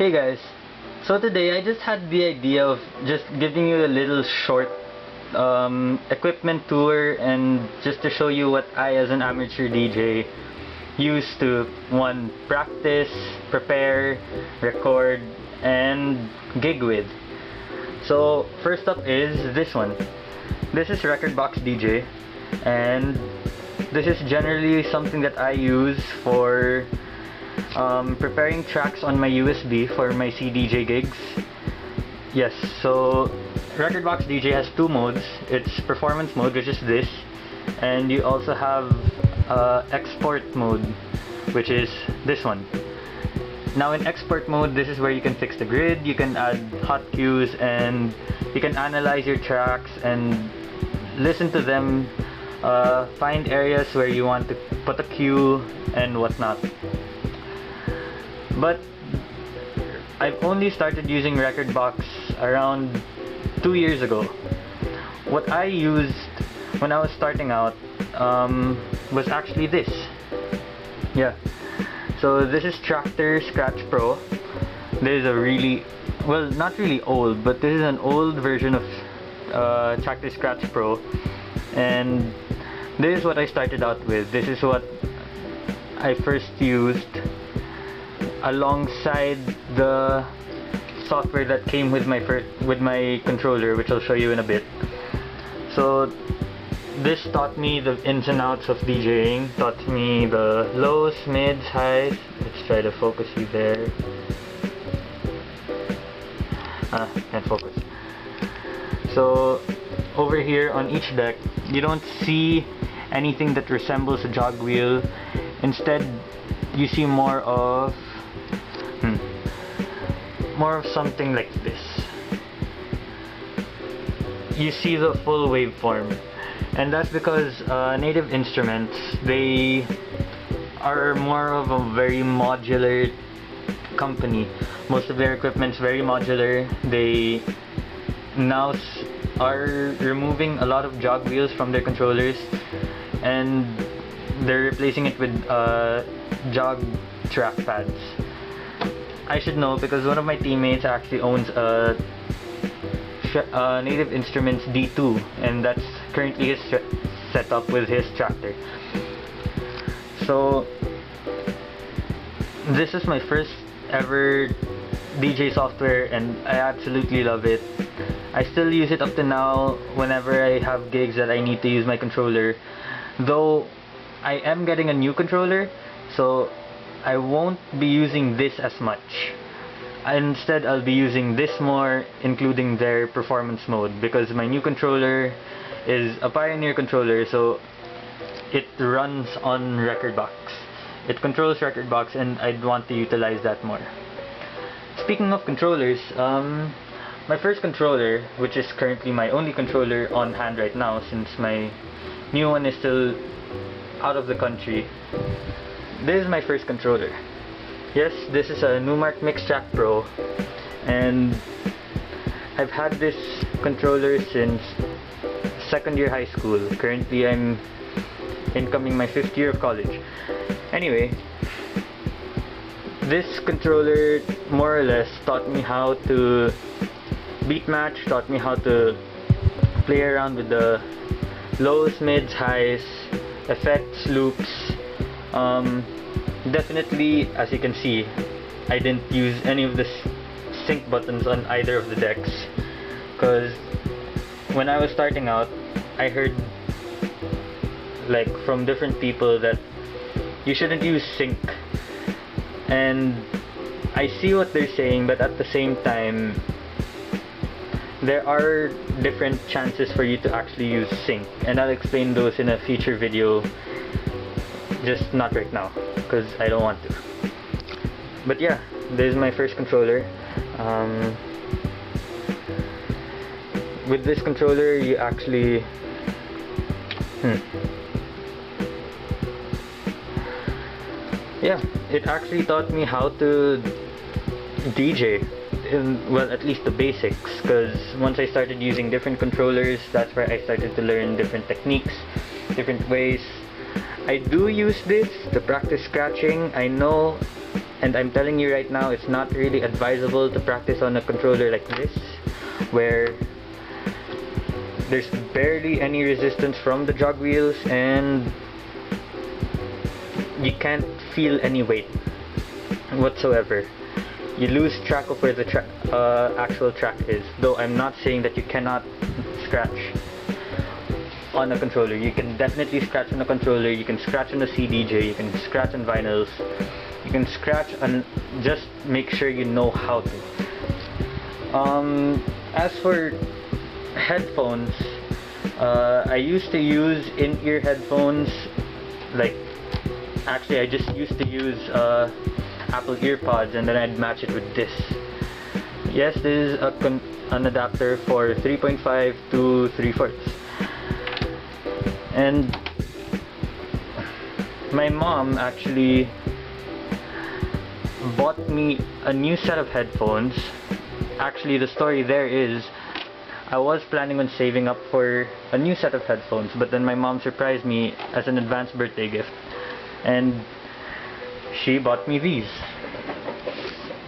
Hey guys, so today I just had the idea of just giving you a little short equipment tour and just to show you what I as an amateur DJ use to one, practice, prepare, record, and gig with. So first up is this one. This is Record Box DJ, and this is generally something that I use for preparing tracks on my USB for my CDJ gigs. Yes, so Record Box DJ has two modes. It's performance mode, which is this, and you also have export mode, which is this one. Now in export mode, this is where you can fix the grid, you can add hot cues, and you can analyze your tracks and listen to them, find areas where you want to put a cue and whatnot. But I've only started using Record Box around 2 years ago. What I used when I was starting out was actually this. Yeah. So this is Traktor Scratch Pro. This is a really, well, not really old, but this is an old version of Traktor Scratch Pro. And this is what I started out with. This is what I first used alongside the software that came with my controller, which I'll show you in a bit. So this taught me the ins and outs of DJing, taught me the lows, mids, highs. Let's try to focus you there. Can't focus. So over here on each deck, you don't see anything that resembles a jog wheel. Instead, you see more of something like this. You see the full waveform, and that's because Native Instruments, they are more of a very modular company. Most of their equipment's very modular. They now are removing a lot of jog wheels from their controllers, and they're replacing it with jog track pads. I should know because one of my teammates actually owns a Native Instruments D2, and that's currently his setup with his Traktor. So this is my first ever DJ software, and I absolutely love it. I still use it up to now whenever I have gigs that I need to use my controller, though I am getting a new controller, so I won't be using this as much. Instead, I'll be using this more, including their performance mode, because my new controller is a Pioneer controller, so it runs on Record Box. It controls Record Box, and I'd want to utilize that more. Speaking of controllers, my first controller, which is currently my only controller on hand right now since my new one is still out of the country, this is my first controller. Yes, this is a Numark Mixtrack Pro, and I've had this controller since second year high school. Currently I'm incoming my 5th year of college. Anyway, this controller more or less taught me how to beat match, taught me how to play around with the lows, mids, highs, effects, loops. Definitely, as you can see, I didn't use any of the sync buttons on either of the decks, because when I was starting out, I heard like from different people that you shouldn't use sync, and I see what they're saying, but at the same time there are different chances for you to actually use sync, and I'll explain those in a future video, just not right now because I don't want to. But yeah, this is my first controller. With this controller you actually it actually taught me how to DJ, well, at least the basics, because once I started using different controllers, that's where I started to learn different techniques, different ways. I do use this to practice scratching. I know And I'm telling you right now, it's not really advisable to practice on a controller like this, where there's barely any resistance from the jog wheels and you can't feel any weight whatsoever. You lose track of where the actual track is. Though I'm not saying that you cannot scratch on a controller. You can definitely scratch on a controller. You can scratch on a CDJ. You can scratch on vinyls. You can scratch and just make sure you know how to. As for headphones, I used to use in-ear headphones. Like, actually, I just used to use Apple EarPods, and then I'd match it with this. Yes, this is an adapter for 3.5 to 3/4. And my mom actually bought me a new set of headphones. Actually, the story there is, I was planning on saving up for a new set of headphones, but then my mom surprised me as an advanced birthday gift, and she bought me these.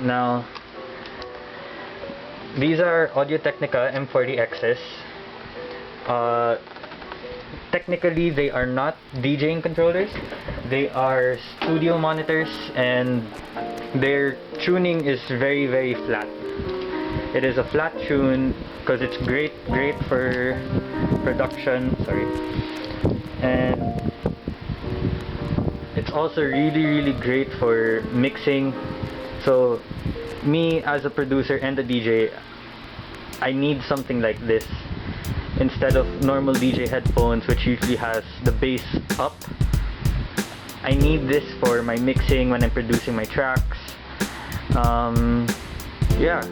Now, these are Audio-Technica M40Xs. Technically, they are not DJing controllers. They are studio monitors, and their tuning is very, very flat. It is a flat tune because it's great for production. Sorry, and it's also really great for mixing. So me as a producer and a DJ, I need something like this instead of normal DJ headphones, which usually has the bass up. I need this for my mixing when I'm producing my tracks. Yeah,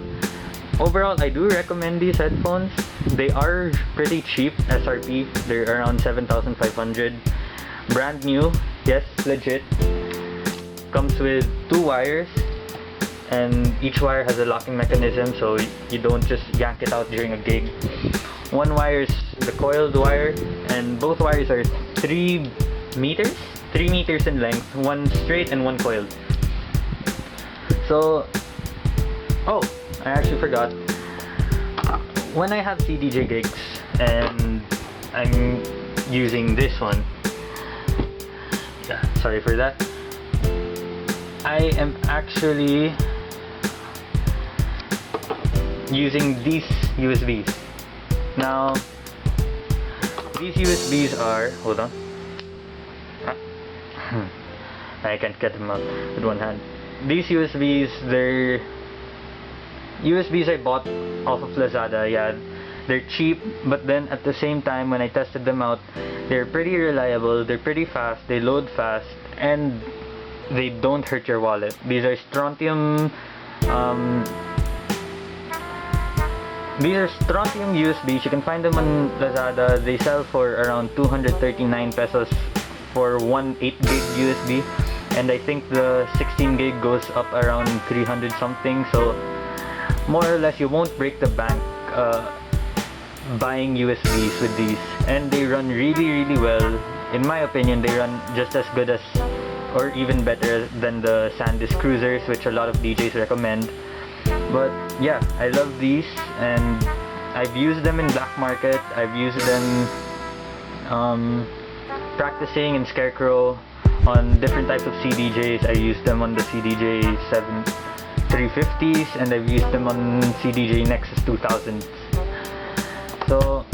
overall I do recommend these headphones. They are pretty cheap, SRP. They're around 7,500. Brand new, yes, legit. Comes with 2 wires, and each wire has a locking mechanism, so you don't just yank it out during a gig. One wire is the coiled wire, and both wires are 3 meters in length, one straight and one coiled. So, oh, I actually forgot. When I have CDJ gigs and I'm using this one, yeah, sorry for that, I am actually using these USBs. Now, these USBs are, hold on, I can't get them out with one hand. These USBs, they're USBs I bought off of Lazada. Yeah, they're cheap, but then at the same time, when I tested them out, they're pretty reliable, they're pretty fast, they load fast, and they don't hurt your wallet. These are strontium USBs. You can find them on Lazada. They sell for around 239 pesos for one 8 gig USB, and I think the 16 gig goes up around 300 something. So more or less you won't break the bank buying USBs with these, and they run really well. In my opinion, they run just as good as, or even better than, the SanDisk Cruisers, which a lot of DJs recommend. But yeah, I love these, and I've used them in black market. I've used them practicing in Scarecrow on different types of CDJs. I used them on the CDJ 350s, and I've used them on CDJ Nexus 2000s. So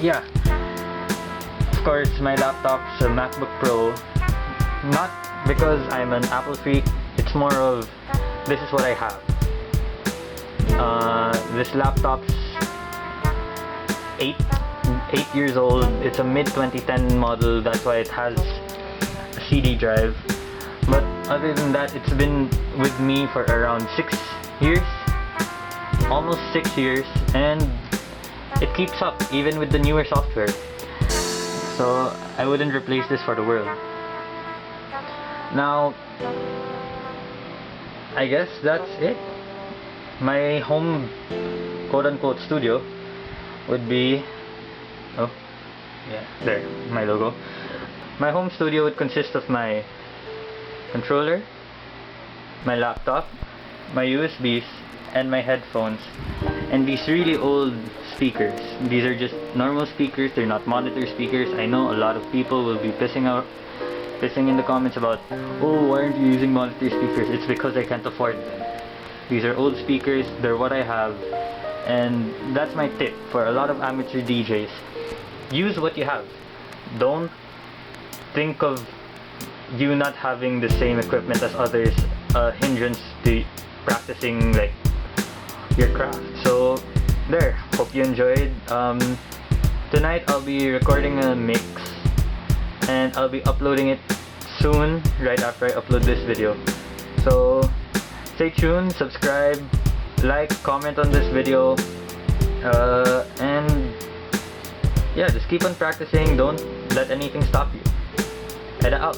yeah, of course my laptop's a MacBook Pro. Not because I'm an Apple freak, it's more of, this is what I have. This laptop's 8 years old. It's a mid-2010 model, that's why it has a CD drive. But other than that, it's been with me for around 6 years, almost 6 years, and it keeps up even with the newer software. So I wouldn't replace this for the world. Now, I guess that's it. My home quote-unquote studio would be, oh yeah, there, my logo. My home studio would consist of my controller, my laptop, my USBs, and my headphones, and these really old speakers. These are just normal speakers, they're not monitor speakers. I know a lot of people will be pissing in the comments about, oh, why aren't you using monitor speakers? It's because I can't afford them. These are old speakers, they're what I have, and that's my tip for a lot of amateur DJs. Use what you have. Don't think of you not having the same equipment as others a hindrance to practicing like your craft. So there, hope you enjoyed. Tonight I'll be recording a mix and I'll be uploading it soon, right after I upload this video. So stay tuned, subscribe, like, comment on this video, and yeah, just keep on practicing. Don't let anything stop you. Head out.